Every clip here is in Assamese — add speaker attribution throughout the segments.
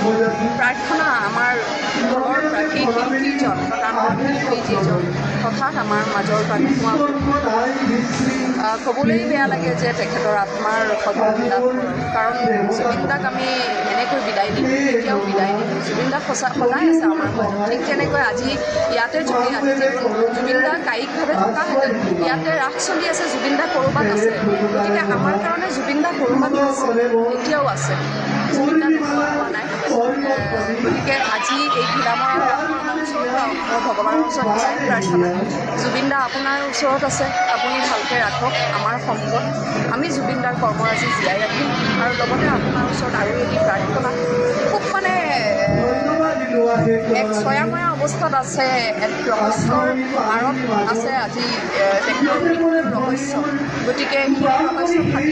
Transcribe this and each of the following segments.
Speaker 1: প্ৰাৰ্থনা আমাৰ ঘৰৰ সেই শিল্পীজন যিজন হঠাৎ আমাৰ মাজৰ পৰা নোহোৱা ক'বলৈ বেয়া লাগে যে তেখেতৰ আত্মাৰ সদ্গতি লাভ কৰক কাৰণ জুবিন দাক আমি এনেকৈ বিদায় দিম এতিয়াও বিদায় দিম জুবিন দা সদায় আছে আমাৰ মাজত ঠিক তেনেকৈ আজি ইয়াতে যদি জুবিন দা কায়িকভাৱে থকাহেঁতেন ইয়াতে ৰাস চলি আছে জুবিন দা ক'ৰবাত আছে গতিকে আমাৰ কাৰণে জুবিন দা ক'ৰবাত আছে এতিয়াও আছে জুবিন দা নোহোৱা হোৱা নাই গতিকে আজি এই ঘিলামৰা ভগৱানৰ ওচৰত প্ৰাৰ্থনা জুবিন দা আপোনাৰ ওচৰত আছে আপুনি ভালকৈ ৰাখক আমাৰ সম্পদ আমি জুবিন দাৰ কৰ্মৰাজি জীয়াই ৰাখিম আৰু লগতে আপোনাৰ ওচৰত আৰু এটি প্ৰাৰ্থনা খুব মানে এক ছয়াময়া অৱস্থাত আছে এক ৰহস্যৰ আঁৰত আছে আজি তেখেতৰ মৃত্যুৰ ৰহস্য গতিকে সেই ৰহস্য ফাটি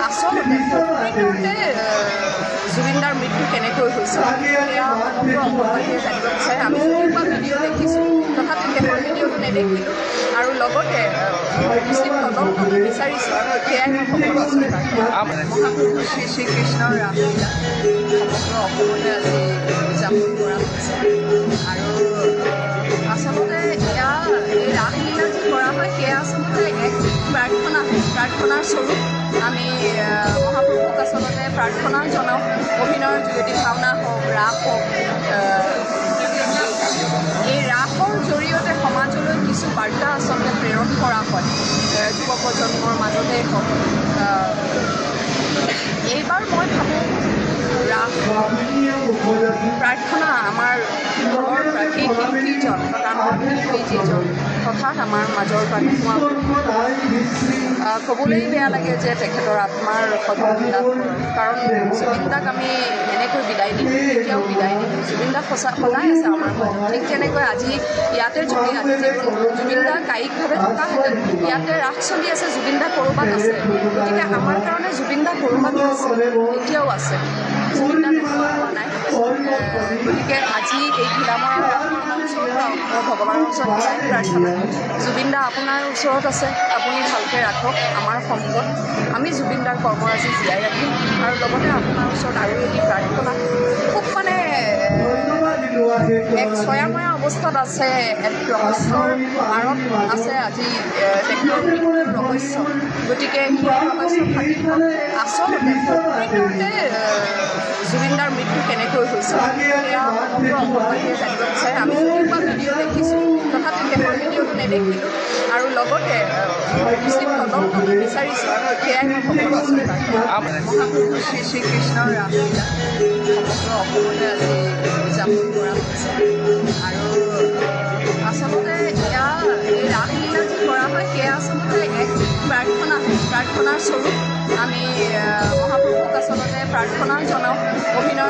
Speaker 1: আচলতে প্ৰকৃততে জুবিন দাৰ মৃত্যু কেনেকৈ হৈছিল সেয়া সমগ্ৰ অসমবাসীয়ে জানিব বিচাৰে আমি কোনোবা ভিডিঅ' দেখিছোঁ তথাপি শেষৰ ভিডিঅ'টো নেদেখিলোঁ আৰু লগতে উচিত তদন্ত বিচাৰিছোঁ সেয়াই মই সকলো মহাপুৰুষ শ্ৰী শ্ৰীকৃষ্ণৰ ৰাসলীলা সমগ্ৰ অসমতে আজি উদযাপন কৰা হৈছে আৰু আচলতে এয়া এই ৰাসলীলা যি কৰা হয় সেয়া আচলতে এক প্ৰাৰ্থনাৰ স্বৰূপ আমি মহাপুৰুষক আচলতে প্ৰাৰ্থনা জনাওঁ অভিনয়ৰ যোগেদি ভাওনা হওক ৰাস হওক এই ৰাসৰ জৰিয়তে সমাজলৈ কিছু বাৰ্তা আচলতে প্ৰেৰণ কৰা হয় যুৱ প্ৰজন্মৰ মাজতে হওক এইবাৰ মই ভাবোঁ ৰাস প্ৰাৰ্থনা আমাৰ ঘৰৰ সেই শিল্পীজন যিজন হঠাৎ আমাৰ মাজৰ পৰা নোহোৱা ক'বলৈ বেয়া লাগে যে তেখেতৰ আত্মাৰ সদ্গতি লাভ কৰক কাৰণ জুবিন দাক আমি এনেকৈ বিদায় দিম এতিয়াও বিদায় দিম জুবিন দা সদায় আছে আমাৰ মাজত ঠিক তেনেকৈ আজি ইয়াতে যদি জুবিন দা কায়িকভাৱে থকাহেঁতেন ইয়াতে ৰাস চলি আছে জুবিন দা ক'ৰবাত আছে গতিকে আমাৰ কাৰণে জুবিন দা ক'ৰবাত আছে এতিয়াও আছে জুবিন দা নোহোৱা হোৱা নাই গতিকে আজি এই ঘিলামৰা ভগৱানৰ ওচৰত প্ৰাৰ্থনা জুবিন দা আপোনাৰ ওচৰত আছে আপুনি ভালকৈ ৰাখক আমাৰ সম্পদ আমি জুবিন দাৰ কৰ্মৰাজি জীয়াই ৰাখিম আৰু লগতে আপোনাৰ ওচৰত আৰু এটি প্ৰাৰ্থনা খুব মানে এক ছয়াময়া অৱস্থাত আছে এক ৰহস্যৰ আঁৰত আছে আজি তেখেতৰ মৃত্যুৰ ৰহস্য গতিকে সেই ৰহস্য ফাটি আচলতে প্ৰকৃততে জুবিন দাৰ মৃত্যু কেনেকৈ হৈছিল সেয়া সমগ্ৰ অসমবাসীয়ে জানিব বিচাৰে আমি কোনোবা ভিডিঅ' দেখিছোঁ তথাপি শেষৰ ভিডিঅ'টো নেদেখিলোঁ আৰু লগতে উচিত তদন্ত বিচাৰিছোঁ সেয়াই মই সকলো মহাপুৰুষ শ্ৰী শ্ৰীকৃষ্ণৰ ৰাসলীলা সমগ্ৰ অসমতে আজি উদযাপন কৰা হৈছে আৰু আচলতে এয়া এই ৰাসলীলা যি কৰা হয় সেয়া আচলতে এক প্ৰাৰ্থনাৰ স্বৰূপ আমি মহাপুৰুষক আচলতে প্ৰাৰ্থনা জনাওঁ অভিনয়ৰ